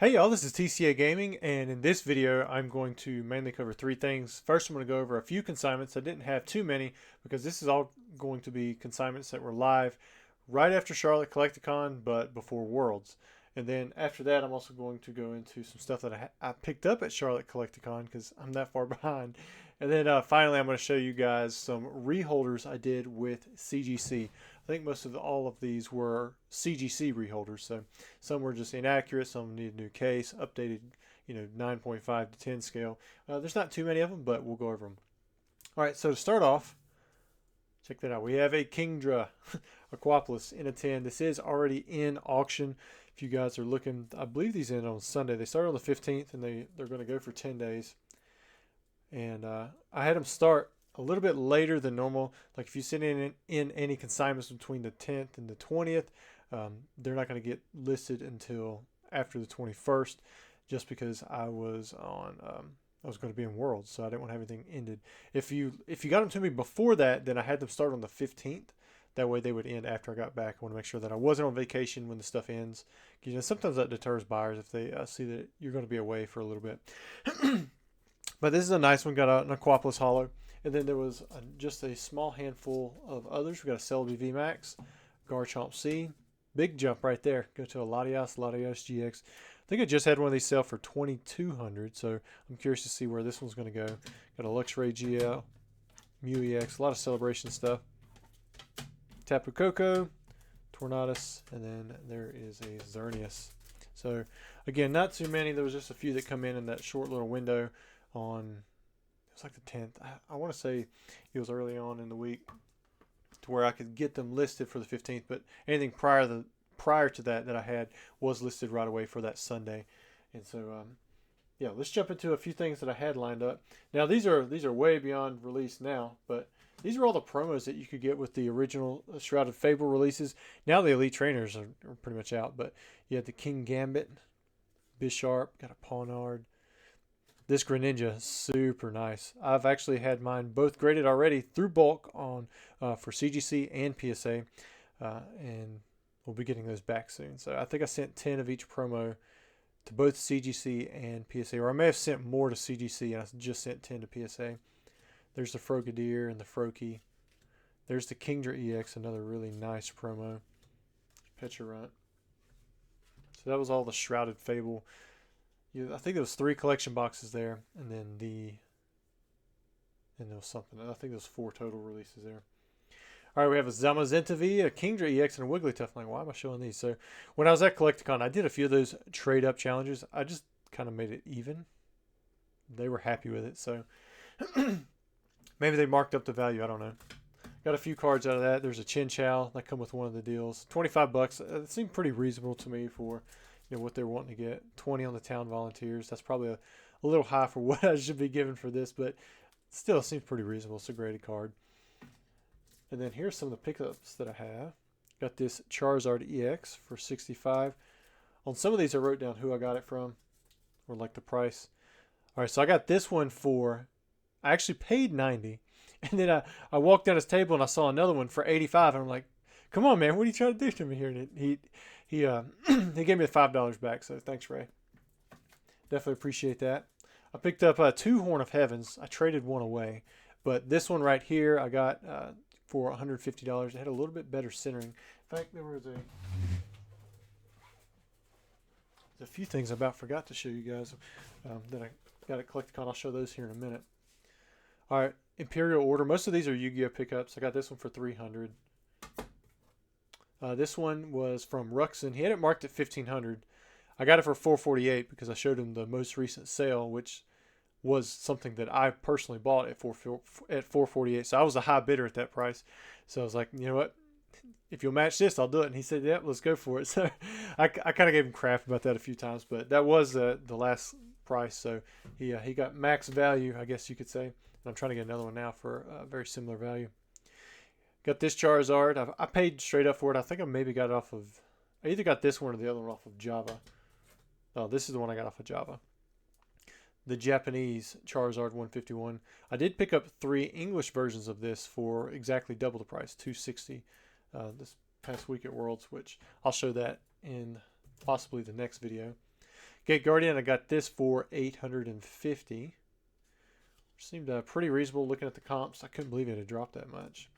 Hey y'all, this is TCA Gaming, and in this video I'm going to mainly cover three things. First, I'm going to go over a few consignments. I didn't have too many because this is all going to be consignments that were live right after Charlotte Collecticon but before Worlds. And then after that, I'm also going to go into some stuff that I picked up at Charlotte Collecticon because I'm that far behind. And then finally, I'm going to show you guys some reholders I did with CGC. I think most of all of these were CGC reholders, so some were just inaccurate, some need a new case, updated, 9.5 to 10 scale. There's not too many of them, but we'll go over them. All right, so to start off, check that out. We have a Kingdra Aquapolis in a 10. This is already in auction. If you guys are looking, I believe these end on Sunday. They start on the 15th, and they're going to go for 10 days. And I had them start a little bit later than normal. Like if you send in any consignments between the 10th and the 20th, they're not going to get listed until after the 21st, just because I was going to be in Worlds, so I didn't want to have anything ended. If you got them to me before that, then I had them start on the 15th. That way they would end after I got back. I want to make sure that I wasn't on vacation when the stuff ends. Sometimes that deters buyers if they see that you're going to be away for a little bit. But this is a nice one. Got an Aquapolis Hollow. And then there was just a small handful of others. We got a Celebi VMAX, Garchomp C. Big jump right there. Go to a Latias GX. I think I just had one of these sell for $2,200, so I'm curious to see where this one's going to go. Got a Luxray GL, Mew EX, a lot of celebration stuff. Tapu Koko, Tornadus, and then there is a Xerneas. So again, not too many. There was just a few that come in that short little window on, it was like the 10th. I want to say it was early on in the week to where I could get them listed for the 15th, but anything prior to that I had was listed right away for that Sunday. And so yeah, let's jump into a few things that I had lined up. Now these are way beyond release now, but these are all the promos that you could get with the original Shrouded Fable releases. Now the Elite Trainers are pretty much out, but you had the King Gambit, Bisharp, got a Pawnard. This Greninja, super nice. I've actually had mine both graded already through bulk on for CGC and PSA, and we'll be getting those back soon. So I think I sent 10 of each promo to both CGC and PSA, or I may have sent more to CGC and I just sent 10 to PSA. There's the Frogadier and the Froakie. There's the Kingdra EX, another really nice promo. Pecharunt. So that was all the Shrouded Fable. I think there was 3 collection boxes there, and then there was something. I think there was 4 total releases there. All right, we have a Zamazenta V, a Kingdra EX, and a Wigglytuff. I'm like, why am I showing these? So when I was at Collecticon, I did a few of those trade-up challenges. I just kind of made it even. They were happy with it, so maybe they marked up the value. I don't know. Got a few cards out of that. There's a Chinchou that come with one of the deals. $25. It seemed pretty reasonable to me for what they're wanting to get. 20 on the Town Volunteers. That's probably a little high for what I should be given for this, but still seems pretty reasonable. It's a graded card. And then here's some of the pickups that I have. Got this Charizard EX for $65. On some of these I wrote down who I got it from, or like the price. All right, so I got this one I actually paid $90. And then I walked down his table and I saw another one for $85. And I'm like, come on, man, what are you trying to do to me here? And he gave me the $5 back, so thanks, Ray. Definitely appreciate that. I picked up 2 Horn of Heavens. I traded one away, but this one right here I got for $150. It had a little bit better centering. In fact, there was a few things I about forgot to show you guys that I got at Collecticon. I'll show those here in a minute. All right, Imperial Order. Most of these are Yu-Gi-Oh pickups. I got this one for $300. This one was from Ruxin. He had it marked at $1,500. I got it for $448 because I showed him the most recent sale, which was something that I personally bought at $448. So I was a high bidder at that price. So I was like, you know what? If you'll match this, I'll do it. And he said, "Yep, let's go for it." So I kind of gave him crap about that a few times, but that was the last price. So he got max value, I guess you could say. And I'm trying to get another one now for a very similar value. Got this Charizard. I paid straight up for it. I think I maybe got it off of, I either got this one or the other one off of Java. Oh, this is the one I got off of Java. The Japanese Charizard 151. I did pick up 3 English versions of this for exactly double the price, $260, this past week at Worlds, which I'll show that in possibly the next video. Gate Guardian, I got this for $850. Seemed pretty reasonable looking at the comps. I couldn't believe it had dropped that much.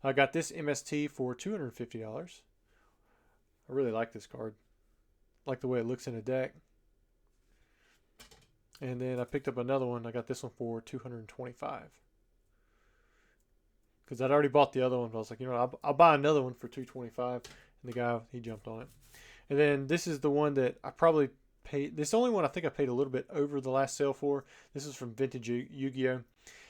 I got this MST for $250. I really like this card. I like the way it looks in a deck. And then I picked up another one. I got this one for $225. Because I'd already bought the other one. But I was like, you know, I'll buy another one for $225. And the guy, he jumped on it. And then this is the one that I probably paid. This only one I think I paid a little bit over the last sale for. This is from Vintage Yu-Gi-Oh!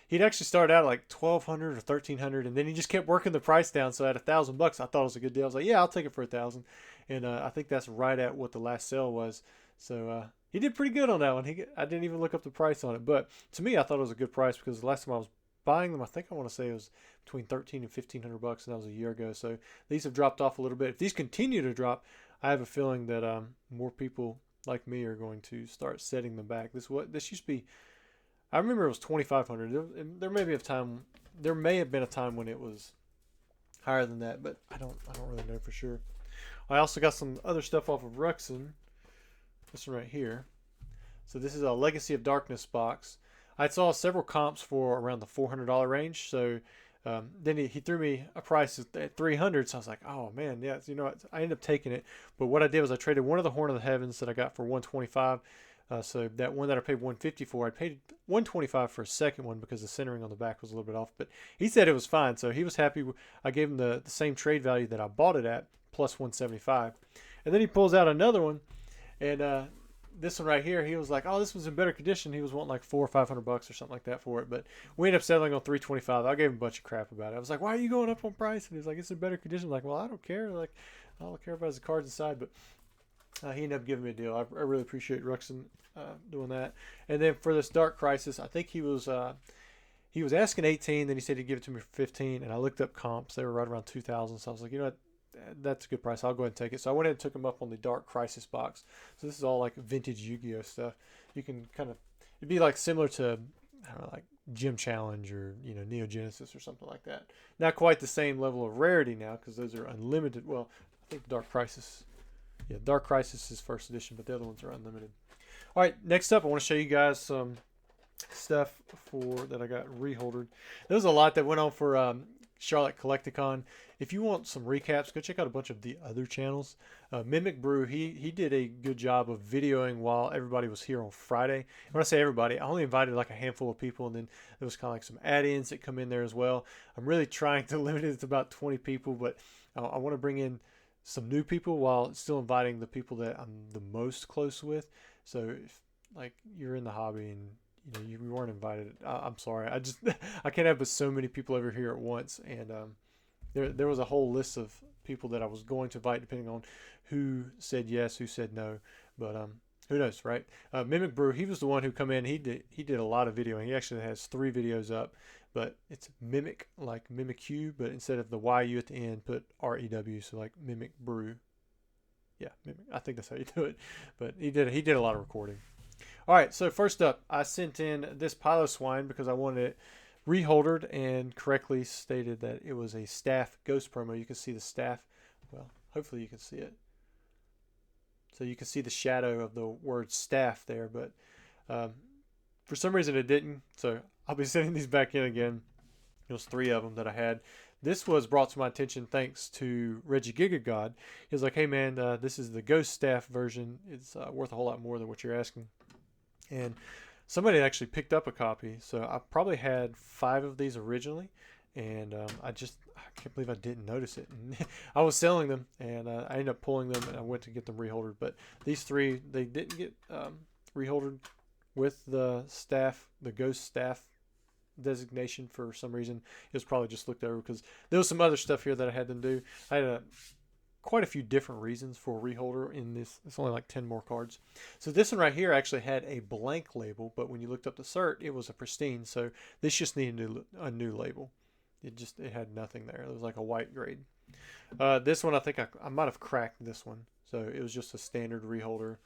He'd actually started out at like $1,200 or $1,300, and then he just kept working the price down. So at $1,000, I thought it was a good deal. I was like, yeah, I'll take it for $1,000, and I think that's right at what the last sale was. So he did pretty good on that one. I didn't even look up the price on it, but to me, I thought it was a good price because the last time I was buying them, I think I want to say it was between $1,300 and $1,500, and that was a year ago. So these have dropped off a little bit. If these continue to drop, I have a feeling that more people like me are going to start setting them back. This used to be. I remember it was $2,500. There may have been a time when it was higher than that, but I don't really know for sure. I also got some other stuff off of Ruxin. This one right here. So this is a Legacy of Darkness box. I saw several comps for around the $400 range. So then he threw me a price at $300. So I was like, oh man, yeah. You know what? I ended up taking it. But what I did was I traded one of the Horn of the Heavens that I got for $125. So that one that I paid $150 for, I paid $125 for a second one because the centering on the back was a little bit off. But he said it was fine, so he was happy. I gave him the same trade value that I bought it at, plus $175. And then he pulls out another one, and this one right here, he was like, "Oh, this one's in better condition." He was wanting like $400 or $500 or something like that for it, but we ended up settling on $325. I gave him a bunch of crap about it. I was like, "Why are you going up on price?" And he's like, "It's in better condition." I'm like, well, I don't care. Like, all I care about is the cards inside, but. He ended up giving me a deal. I really appreciate Ruxin doing that. And then for this Dark Crisis, I think he was asking 18, then he said he'd give it to me for 15, and I looked up comps. They were right around 2,000, so I was like, you know what, that's a good price. I'll go ahead and take it. So I went ahead and took him up on the Dark Crisis box. So this is all like vintage Yu-Gi-Oh stuff. You can kind of, it'd be like similar to, I don't know, like Gym Challenge or, you know, Neo Genesis or something like that. Not quite the same level of rarity now because those are unlimited. Well, I think Dark Crisis. Yeah, Dark Crisis is first edition, but the other ones are unlimited. All right, next up, I want to show you guys some stuff that I got reholdered. There was a lot that went on for Charlotte Collecticon. If you want some recaps, go check out a bunch of the other channels. Mimic Brew, he did a good job of videoing while everybody was here on Friday. And when I say everybody, I only invited like a handful of people, and then there was kind of like some add-ins that come in there as well. I'm really trying to limit it to about 20 people, but I want to bring in some new people while still inviting the people that I'm the most close with. So if like you're in the hobby and you know you weren't invited, I'm sorry. I can't have but so many people over here at once. And there was a whole list of people that I was going to invite depending on who said yes, who said no. But who knows, right? Mimic Brew, he was the one who come in. He did a lot of videoing. He actually has 3 videos up. But it's Mimic, like Mimic U, but instead of the YU at the end, put REW, so like Mimic Brew. Yeah, Mimic. I think that's how you do it. But he did a lot of recording. All right, so first up, I sent in this Piloswine because I wanted it reholdered and correctly stated that it was a staff ghost promo. You can see the staff. Well, hopefully you can see it. So you can see the shadow of the word staff there, but for some reason it didn't. So I'll be sending these back in again. There was 3 of them that I had. This was brought to my attention thanks to Reggie Gigagod. He was like, hey man, this is the Ghost Staff version. It's worth a whole lot more than what you're asking. And somebody actually picked up a copy. So I probably had 5 of these originally. And I can't believe I didn't notice it. And I was selling them, and I ended up pulling them, and I went to get them reholdered. But these 3, they didn't get reholdered with the staff, the Ghost Staff designation for some reason. It was probably just looked over because there was some other stuff here that I had them do. I had quite a few different reasons for a reholder in this. It's only like 10 more cards. So this one right here actually had a blank label, but when you looked up the cert, it was a pristine. So this just needed a new label. It had nothing there. It was like a white grade. This one, I think I might have cracked this one. So it was just a standard reholder.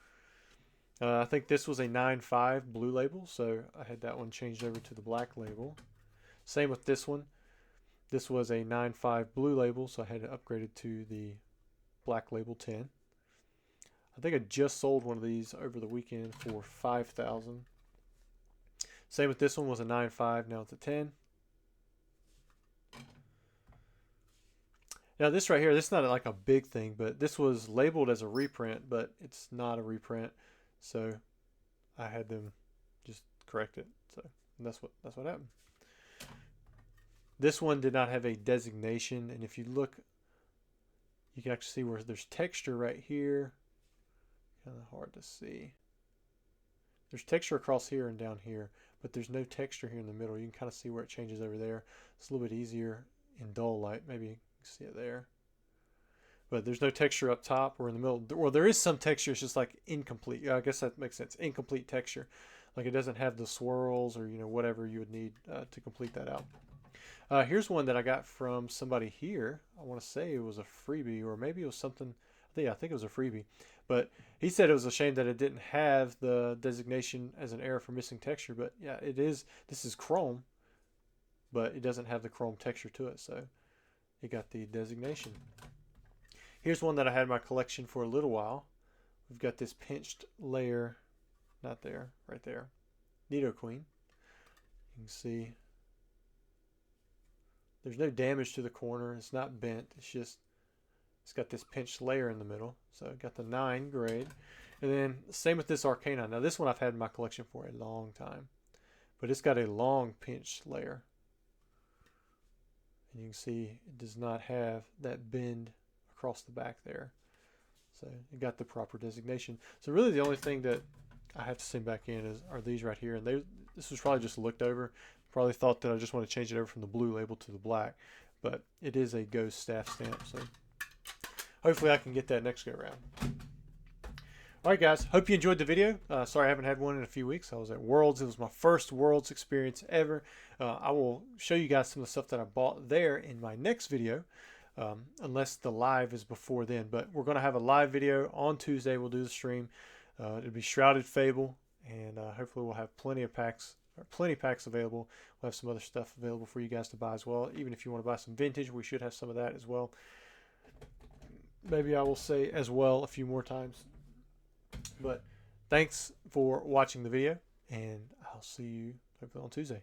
I think this was a 9.5 blue label, so I had that one changed over to the black label. Same with this one. This was a 9.5 blue label, so I had it upgraded to the black label 10. I think I just sold one of these over the weekend for 5,000. Same with this one, was a 9.5. Now it's a 10. Now this right here, this is not like a big thing, but this was labeled as a reprint, but it's not a reprint. So I had them just correct it. So that's what happened. This one did not have a designation, and if you look, you can actually see where there's texture right here. Kind of hard to see. There's texture across here and down here, but there's no texture here in the middle. You can kind of see where it changes over there. It's a little bit easier in dull light. Maybe you can see it there. But there's no texture up top or in the middle. Well, there is some texture. It's just like incomplete. Yeah, I guess that makes sense. Incomplete texture. Like it doesn't have the swirls or, you know, whatever you would need to complete that out. Here's one that I got from somebody here. I want to say it was a freebie, or maybe it was something. I think it was a freebie. But he said it was a shame that it didn't have the designation as an error for missing texture. But yeah, it is. This is chrome, but it doesn't have the chrome texture to it. So it got the designation. Here's one that I had in my collection for a little while. We've got this pinched layer, not there, right there. Nidoqueen. You can see there's no damage to the corner. It's not bent. It's got this pinched layer in the middle. So I got the 9 grade. And then same with this Arcanine. Now this one I've had in my collection for a long time. But it's got a long pinched layer. And you can see it does not have that bend across the back there. So it got the proper designation. So really the only thing that I have to send back in are these right here. And this was probably just looked over. Probably thought that I just want to change it over from the blue label to the black. But it is a Ghost staff stamp. So hopefully I can get that next go around. Alright guys, hope you enjoyed the video. Sorry I haven't had one in a few weeks. I was at Worlds. It was my first Worlds experience ever. I will show you guys some of the stuff that I bought there in my next video. Unless the live is before then. But we're going to have a live video on Tuesday. We'll do the stream. It'll be Shrouded Fable. And hopefully we'll have plenty packs available. We'll have some other stuff available for you guys to buy as well. Even if you want to buy some vintage, we should have some of that as well. Maybe I will say as well a few more times. But thanks for watching the video, and I'll see you hopefully on Tuesday.